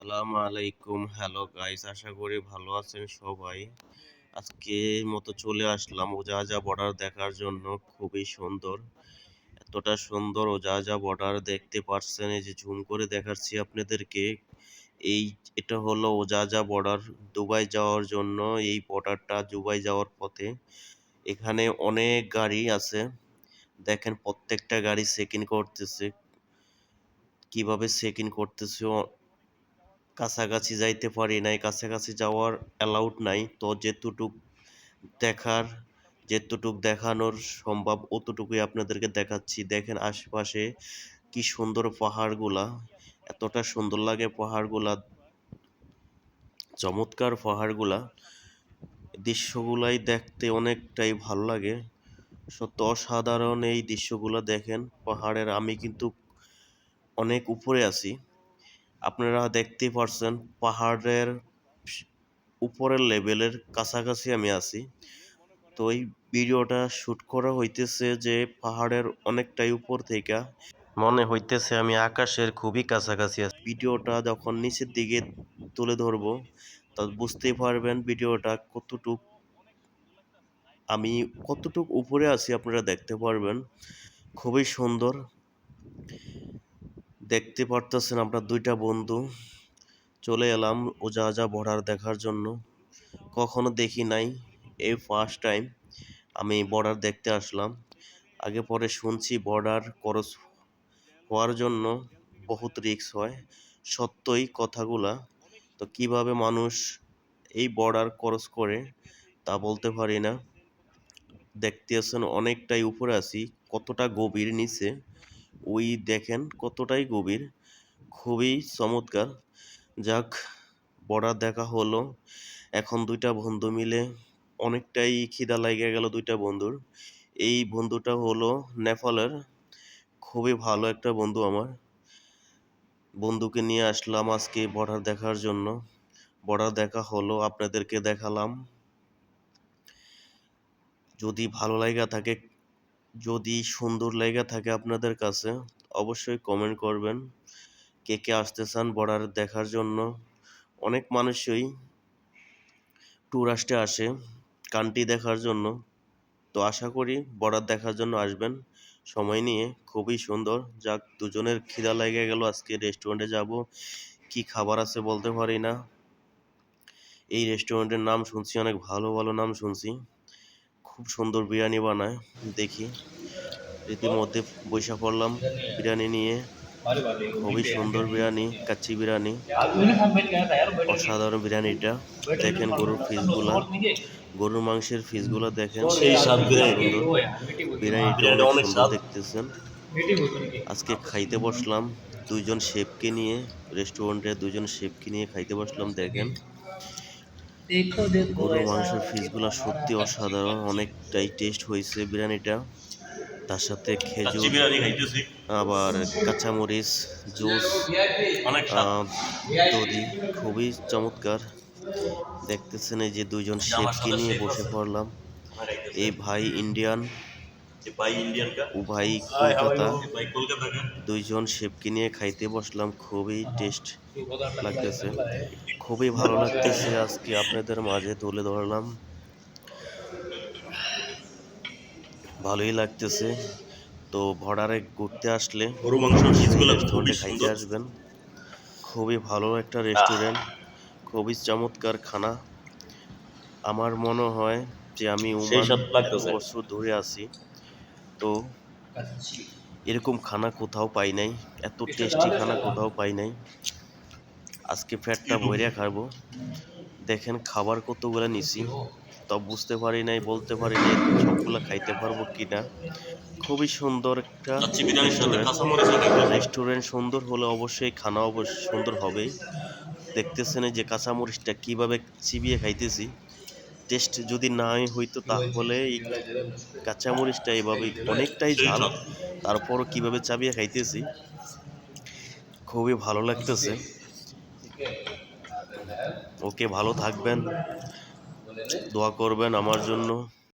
আসসালামু আলাইকুম। Hello guys, আশা করি ভালো আছেন সবাই। আজকে মতো চলে আসলাম ওজাজা বর্ডার দেখার জন্য। খুবই সুন্দর, এতটা সুন্দর ওজাজা বর্ডার দেখতে পাচ্ছেন। এই যে জুম করে দেখাচ্ছি আপনাদেরকে। এই এটা হলো ওজাজা বর্ডার, দুবাই যাওয়ার জন্য। এই বর্ডারটা দুবাই যাওয়ার পথে। এখানে অনেক গাড়ি আছে, দেখেন প্রত্যেকটা গাড়ি চেকিং করতেছে। কিভাবে চেকিং করতেছে, কাছাকাছি যাইতে পারি নাই, কাছাকাছি যাওয়ার অ্যালাউড নাই। তো দেখার যেতটুক দেখানোর সম্ভব অতটুকুই আপনাদেরকে দেখাচ্ছি। দেখেন আশেপাশে কি সুন্দর পাহাড়গুলা, এতটা সুন্দর লাগে পাহাড়গুলা, চমৎকার পাহাড়গুলা। দৃশ্যগুলাই দেখতে অনেকটাই ভালো লাগে, সত্য অসাধারণ এই দৃশ্যগুলো। দেখেন পাহাড়ের, আমি কিন্তু অনেক উপরে আছি, আপনারা দেখতেই পারছেন পাহাড়ের উপরের লেভেলের কাছাকাছি আমি আছি। তো এই ভিডিওটা শ্যুট করা হইতেছে যে পাহাড়ের অনেকটাই উপর থেকে, মনে হইতেছে আমি আকাশের খুবই কাছাকাছি আছি। ভিডিওটা যখন নিচের দিকে তুলে ধরবো তা বুঝতেই পারবেন ভিডিওটা আমি কতটুক উপরে আছি আপনারা দেখতে পারবেন। খুবই সুন্দর দেখতে পারতেছেন। আমরা দুইটা বন্ধু চলে এলাম ওজাজা বর্ডার দেখার জন্য। কখনো দেখি নাই, এই ফার্স্ট টাইম আমি বর্ডার দেখতে আসলাম। আগে পরে শুনছি বর্ডার ক্রস হওয়ার জন্য বহুত রিস্ক হয়, সত্যই কথাগুলা। তো কিভাবে মানুষ এই বর্ডার ক্রস করে তা বলতে পারি না। দেখতেছেন অনেকটাই উপরে আছি, কতটা গভীর নিচে ওই দেখেন কতটাই গভীর, খুবই চমৎকার। যাক, বর্ডার দেখা হলো। এখন দুইটা বন্ধু মিলে অনেকটাই খিদা লেগে গেল দুইটা বন্ধুর। এই বন্ধুটা হলো নেপালের, খুবই ভালো একটা বন্ধু আমার। বন্ধুকে নিয়ে আসলাম আজকে বর্ডার দেখার জন্য। বর্ডার দেখা হলো, আপনাদেরকে দেখালাম। যদি ভালো লাগা থাকে, যদি সুন্দর লাগা থাকে আপনাদের কাছে, অবশ্যই কমেন্ট করবেন কে কে আসতে চান বর্ডার দেখার জন্য। অনেক মানুষই ট্যুরিস্টে আসে কান্ট্রি দেখার জন্য। তো আশা করি বর্ডার দেখার জন্য আসবেন সময় নিয়ে, খুবই সুন্দর। যাক, দুজনের খিদা লেগে গেল, আজকে রেস্টুরেন্টে যাব। কি খাবার আছে বলতে পারি না। এই রেস্টুরেন্টের নাম শুনছি, অনেক ভালো ভালো নাম শুনছি, খুব সুন্দর বিরিয়ানি বানায়। দেখি, রীতিমধ্যে বৈশা পড়লাম বিরিয়ানি নিয়ে। খুবই সুন্দর বিরিয়ানি, কাচ্চি বিরিয়ানি, অসাধারণ বিরিয়ানিটা। দেখেন গরুর পিসগুলা, গরুর মাংসের পিসগুলা দেখেন, খুবই সুন্দর। বিরিয়ানিটা অনেক সুন্দর দেখতেছেন। আজকে খাইতে বসলাম দুইজন শেফকে নিয়ে, রেস্টুরেন্টে দুইজন শেফকে নিয়ে খাইতে বসলাম। দেখেন গরুর মাংসের পিসগুলা সত্যি অসাধারণ, অনেকটাই টেস্ট হয়েছে বিরিয়ানিটা। তার সাথে খেজুর, আবার কাঁচামরিচ, জুস, দধি, খুবই চমৎকার। দেখতেছেন এই যে দুইজন শেফকে নিয়ে বসে পড়লাম। এই ভাই ইন্ডিয়ান, ও ভাই কলকাতা। দুইজন শেফকে নিয়ে খাইতে বসলাম, খুবই টেস্ট লাগতেছে, খুবই ভালো লাগতেছে। আজকে আপনাদের মাঝে তুলে ধরলাম, ভালোই লাগতেছে। তো বর্ডারে ঘুরতে আসলে অবশ্যই রেস্টুরেন্টে খাইতে আসবেন। খুবই ভালো একটা রেস্টুরেন্ট, খুবই চমৎকার খানা। আমার মনে হয় যে আমি ওমান এত বছর ধরে আছি, তো এরকম খানা কোথাও পাই নাই, এত টেস্টি খানা কোথাও পাই নাই। আজকে পেটটা ভরে খাবো। দেখেন খাবার কতগুলো নিছি, তা বুঝতে পারি নাই, বলতে পারি নাই সবগুলা খাইতে পারবো কিনা। খুবই সুন্দর একটা রেস্টুরেন্ট। রেস্টুরেন্ট সুন্দর হলে অবশ্যই খানা অবশ্যই সুন্দর হবেই। দেখতেছেন যে কাঁচামরিচটা কিভাবে চিবিয়ে খাইতেছি। টেস্ট যদি নাই হইতো তাহলে এই কাঁচামরিচটা এভাবে অনেকটাই ঝাল, তারপরও কিভাবে চাবিয়ে খাইতেছি, খুবই ভালো লাগতেছে। ওকে, ভালো থাকবেন, দোয়া করবেন আমার জন্য।